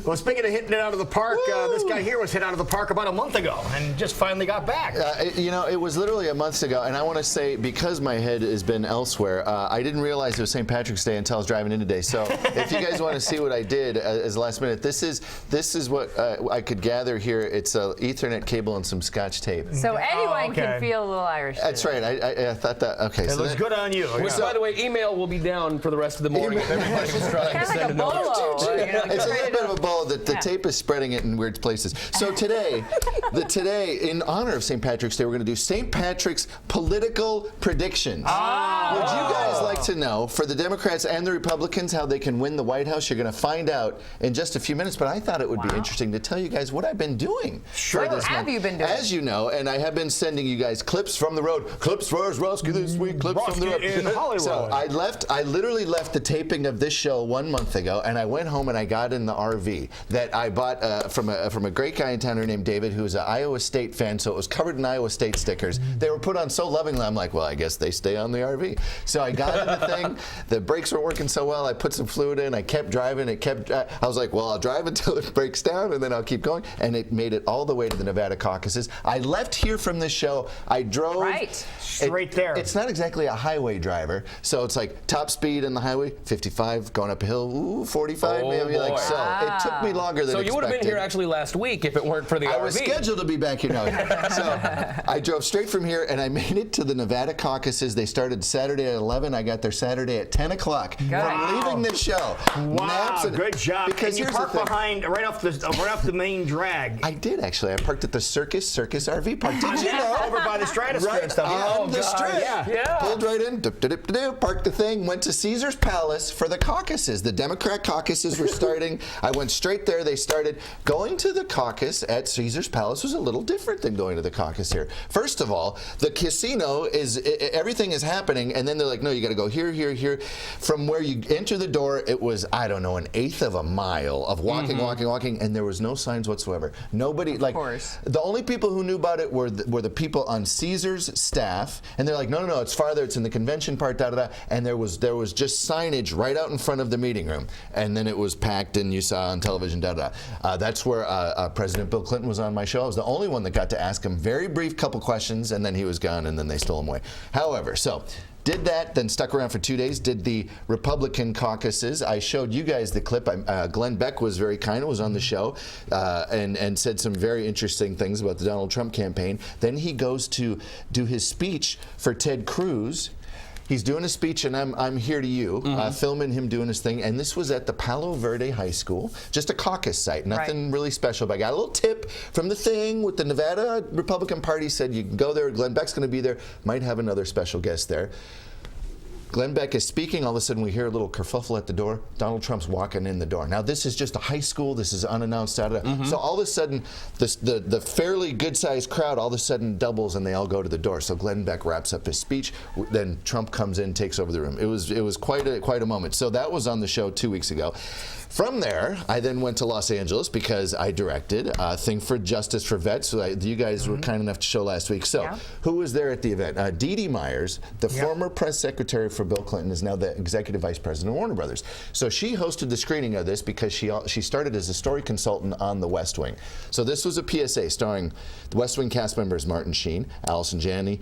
Well, speaking of hitting it out of the park, this guy here was hit out of the park about a month ago and just finally got back. You know, it was literally a month ago, and I want to say, because my head has been elsewhere, I didn't realize it was St. Patrick's Day until I was driving in today. So if you guys want to see what I did as a last minute, this is what I could gather here. It's an Ethernet cable and some Scotch tape. So anyone can feel a little Irish. That's right. I thought that. Okay. It looks good on you. Which, by the way, email will be down for the rest of the morning. If everybody was trying to send a note. It's a little bit of a bolo. The tape is spreading it in weird places. So today, in honor of St. Patrick's Day, we're going to do St. Patrick's political predictions. Would you guys like to know, for the Democrats and the Republicans, how they can win the White House? You're going to find out in just a few minutes, but I thought it would be interesting to tell you guys what I've been doing for this month. What have you been doing? As you know, and I have been sending you guys clips from the road. Clips for Roske this week. Clips from the road. in Hollywood. So I literally left the taping of this show 1 month ago, and I went home and I got in the RV that I bought from a great guy in town named David, who's an Iowa State fan, so it was covered in Iowa State stickers. They were put on so lovingly, I'm like, well, I guess they stay on the RV. So I got in the thing. The brakes weren't working so well. I put some fluid in. I kept driving. I was like, well, I'll drive until it breaks down, and then I'll keep going. And it made it all the way to the Nevada caucuses. I left here from this show. I drove. Straight there. It's not exactly a highway driver, so it's like top speed in the highway, 55, going up a hill, 45 maybe. Like, so it took me longer than expected. So you would have been here actually last week if it weren't for the RV. I was scheduled to be back here now. So I drove straight from here, and I made it to the Nevada caucuses. They started Saturday at 11. I got there Saturday at 10 o'clock. From leaving this show. Wow, good job. Because you parked behind, right off the main drag. I did, actually. I parked at the Circus RV Park. Did you know? Over by the Stratosphere and stuff. On the strip. Yeah. Pulled right in, parked the thing, went to Caesar's Palace for the caucuses. The Democrat caucuses were starting. I went straight there. They started. Going to the caucus at Caesar's Palace was a little different than going to the caucus here. First of all, the casino everything is happening, and then they're like, no, you got to go here, here, here. From where you enter the door, it was, I don't know, an eighth of a mile of walking, and there was no signs whatsoever. Nobody, of course. The only people who knew about it were the people on Caesar's staff, and they're like, no, it's farther, it's in the convention part, and there was just signage right out in front of the meeting room, and then it was packed, and you saw on television, That's where President Bill Clinton was on my show. I was the only one that got to ask him very brief couple questions, and then he was gone, and then they stole him away. However, did that, then stuck around for 2 days, did the Republican caucuses. I showed you guys the clip. Glenn Beck was very kind, was on the show, and said some very interesting things about the Donald Trump campaign. Then he goes to do his speech for Ted Cruz. He's doing a speech, and I'm here to you, filming him doing his thing. And this was at the Palo Verde High School, just a caucus site, nothing really special. But I got a little tip from the thing with the Nevada Republican Party, said you can go there. Glenn Beck's going to be there. Might have another special guest there. Glenn Beck is speaking. All of a sudden, we hear a little kerfuffle at the door. Donald Trump's walking in the door. Now, this is just a high school. This is unannounced. So all of a sudden, the fairly good-sized crowd all of a sudden doubles, and they all go to the door. So Glenn Beck wraps up his speech. Then Trump comes in, takes over the room. It was quite a moment. So that was on the show 2 weeks ago. From there, I then went to Los Angeles because I directed a thing for Justice for Vets. So you guys were kind enough to show last week. So who was there at the event? Dee Dee Myers, the former press secretary for Bill Clinton, is now the executive vice president of Warner Brothers. So she hosted the screening of this because she started as a story consultant on The West Wing. So this was a PSA starring the West Wing cast members Martin Sheen, Allison Janney,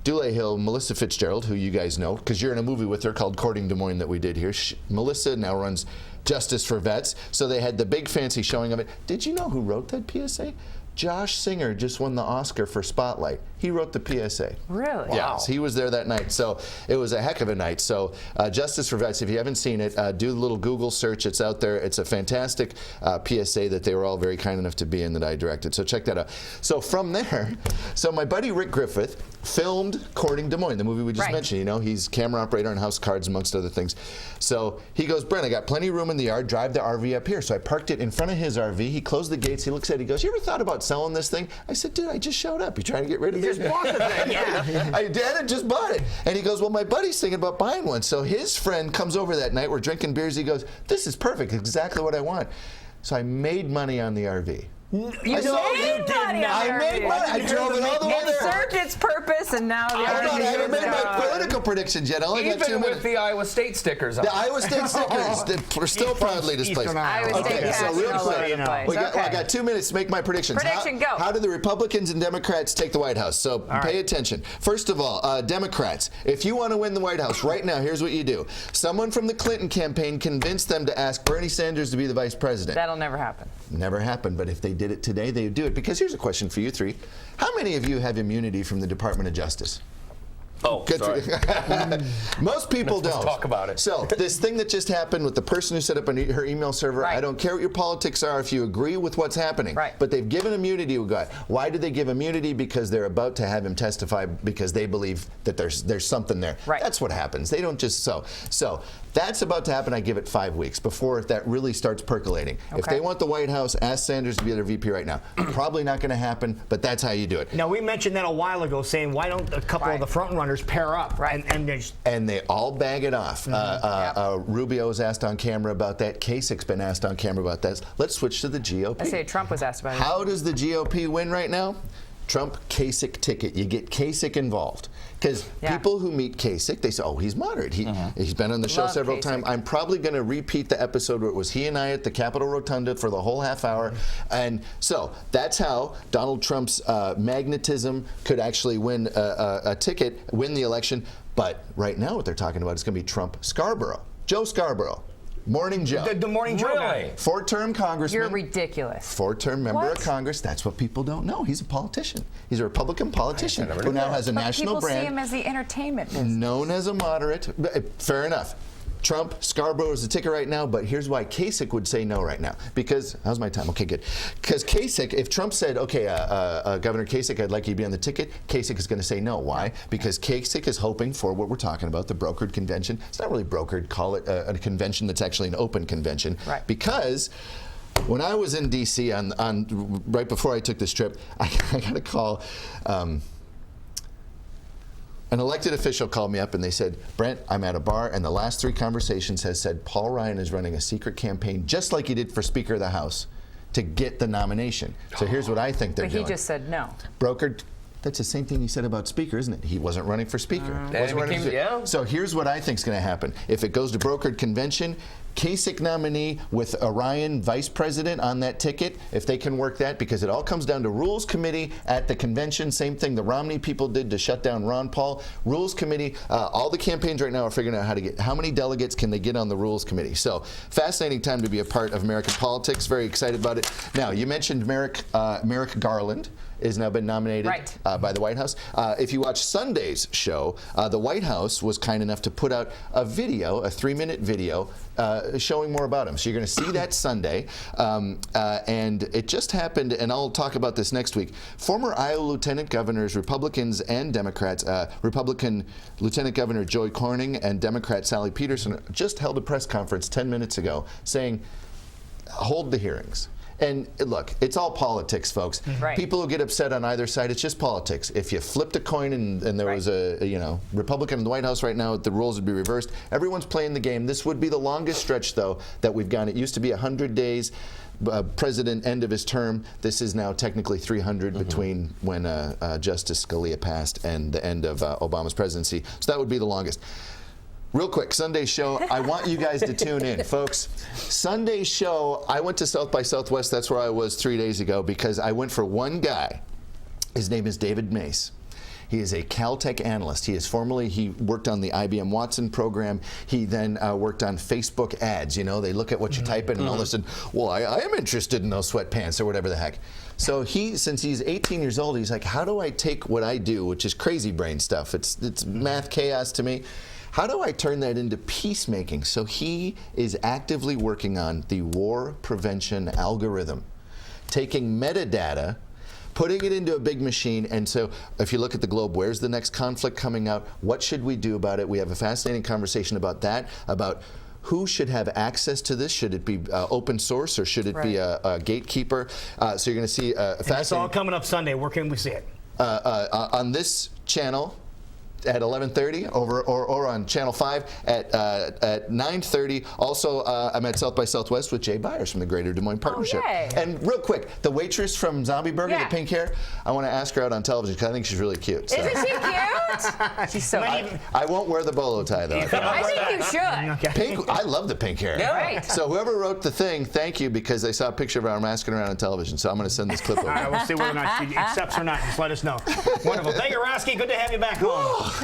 Dule Hill, Melissa Fitzgerald, who you guys know because you're in a movie with her called Courting Des Moines that we did here. Melissa now runs Justice for Vets. So they had the big fancy showing of it. Did you know who wrote that PSA? Josh Singer just won the Oscar for Spotlight. He wrote the PSA. Really? Yes, he was there that night. So it was a heck of a night. So Justice for Vets, if you haven't seen it, do the little Google search. It's out there. It's a fantastic PSA that they were all very kind enough to be in that I directed. So check that out. So from there, my buddy Rick Griffith filmed Courting Des Moines, the movie we just mentioned. You know, he's camera operator on House Cards, amongst other things. So he goes, Brent, I got plenty of room in the yard. Drive the RV up here. So I parked it in front of his RV. He closed the gates. He looks at it. He goes, you ever thought about selling this thing? I said, dude, I just showed up. You trying to get rid of it? You just bought the thing, yeah. I did. I just bought it. And he goes, well, my buddy's thinking about buying one. So his friend comes over that night. We're drinking beers. He goes, this is perfect. Exactly what I want. So I made money on the RV. You I made money on I their made review. money. I drove it all the way It there. served its purpose, and now the Hold on, I review haven't is made my gone. political predictions yet. I only got 2 Even minutes. with the Iowa State stickers on. The Iowa State stickers that are still proudly displayed. Eastern Iowa Iowa. State Okay, so casting real all quick, over the place. I Okay. got 2 minutes to make my predictions. Prediction, go. How do the Republicans and Democrats take the White House? So pay attention. First of all, Democrats, if you want to win the White House right now, here's what you do. Someone from the Clinton campaign convinced them to ask Bernie Sanders to be the vice president. That'll never happen. Never happened, but if they did it today, they would do it. Because here's a question for you three. How many of you have immunity from the Department of Justice? Oh, sorry. Most people Let's don't. talk about it. So this thing that just happened with the person who set up her email server, Right. I don't care what your politics are if you agree with what's happening. Right. But they've given immunity to a guy. Why did they give immunity? Because they're about to have him testify because they believe that there's something there. Right. That's what happens. They don't just So that's about to happen. I give it 5 weeks before that really starts percolating. If Okay. they want the White House, ask Sanders to be their VP right now. Probably not going to happen, but that's how you do it. Now, we mentioned that a while ago, saying why don't a couple of the front runners pair up? Right. And there's And they all bag it off. Rubio was asked on camera about that. Kasik's been asked on camera about that. Let's switch to the GOP. I say Trump was asked about it. How does the GOP win right now? Trump Kasich ticket. You get Kasich involved. Because people who meet Kasich, they say, oh, he's moderate. He's been on the show Love several Kasich. times. I'm probably going to repeat the episode where it was he and I at the Capitol Rotunda for the whole half hour. And so that's how Donald Trump's magnetism could actually win a ticket, win the election. But right now what they're talking about is going to be Trump Scarborough. Joe Scarborough. Morning Joe. the morning Joe guy. Really? Four-term congressman. You're ridiculous. Four-term member What? of Congress. That's what people don't know. He's a politician. He's a Republican politician who now has a But national people see brand. him as the entertainment business. Known as a moderate. Fair enough. Trump, Scarborough is the ticket right now, but here's why Kasich would say no right now. Because, how's my time? Okay, good. Because Kasich, if Trump said, okay, Governor Kasich, I'd like you to be on the ticket, Kasich is going to say no. Why? Because Kasich is hoping for what we're talking about, the brokered convention. It's not really brokered. Call it a convention that's actually an open convention. Right. Because when I was in D.C. on right before I took this trip, I got a call. An elected official called me up and they said, Brent, I'm at a bar and the last 3 conversations has said Paul Ryan is running a secret campaign just like he did for Speaker of the House to get the nomination. So here's what I think they're But doing. he just said no. Brokered. That's the same thing he said about Speaker, isn't it? He wasn't running for Speaker. Wasn't running for yeah. So here's what I think is going to happen. If it goes to brokered convention, Kasich nominee with Orion vice president on that ticket, if they can work that, because it all comes down to Rules Committee at the convention. Same thing the Romney people did to shut down Ron Paul. Rules Committee, all the campaigns right now are figuring out how many delegates can they get on the Rules Committee. So fascinating time to be a part of American politics. Very excited about it. Now, you mentioned Merrick Garland has now been nominated by the White House. If you watch Sunday's show, the White House was kind enough to put out a video, a 3-minute video, showing more about him. So you're going to see that Sunday. And it just happened, and I'll talk about this next week. Former Iowa Lieutenant Governors, Republicans and Democrats, Republican Lieutenant Governor Joy Corning and Democrat Sally Peterson just held a press conference 10 minutes ago saying, hold the hearings. And look, it's all politics, folks. Right. People who get upset on either side, it's just politics. If you flipped a coin and there was a Republican in the White House right now, the rules would be reversed. Everyone's playing the game. This would be the longest stretch, though, that we've gone. It used to be 100 days. President end of his term. This is now technically 300 between when Justice Scalia passed and the end of Obama's presidency. So that would be the longest. Real quick, Sunday's show, I want you guys to tune in, folks. Sunday's show, I went to South by Southwest, that's where I was 3 days ago, because I went for one guy. His name is David Mace. He is a Caltech analyst. He worked on the IBM Watson program. He then worked on Facebook ads. You know, they look at what you type in and all of a sudden, well, I am interested in those sweatpants or whatever the heck. So since he's 18 years old, he's like, how do I take what I do, which is crazy brain stuff? It's math chaos to me. How do I turn that into peacemaking? So he is actively working on the war prevention algorithm, taking metadata, putting it into a big machine. And so if you look at the globe, where's the next conflict coming out? What should we do about it? We have a fascinating conversation about that, about who should have access to this. Should it be open source or should it be a gatekeeper? So you're going to see That's all coming up Sunday. Where can we see it? On this channel. at 11:30 or on Channel 5 at 9:30. Also, I'm at South by Southwest with Jay Byers from the Greater Des Moines Partnership. yay. And real quick, the waitress from Zombie Burger, Yeah. the pink hair, I want to ask her out on television because I think she's really cute. So. Isn't she cute? She's so cute. I won't wear the bolo tie though. I think you should. Pink, I love the pink hair. Yeah. Right. So whoever wrote the thing, thank you, because they saw a picture of her masking around on television. So I'm going to send this clip over. All right, we'll see whether or not she accepts or not. Just let us know. Wonderful. Thank you, Roske. Good to have you back home.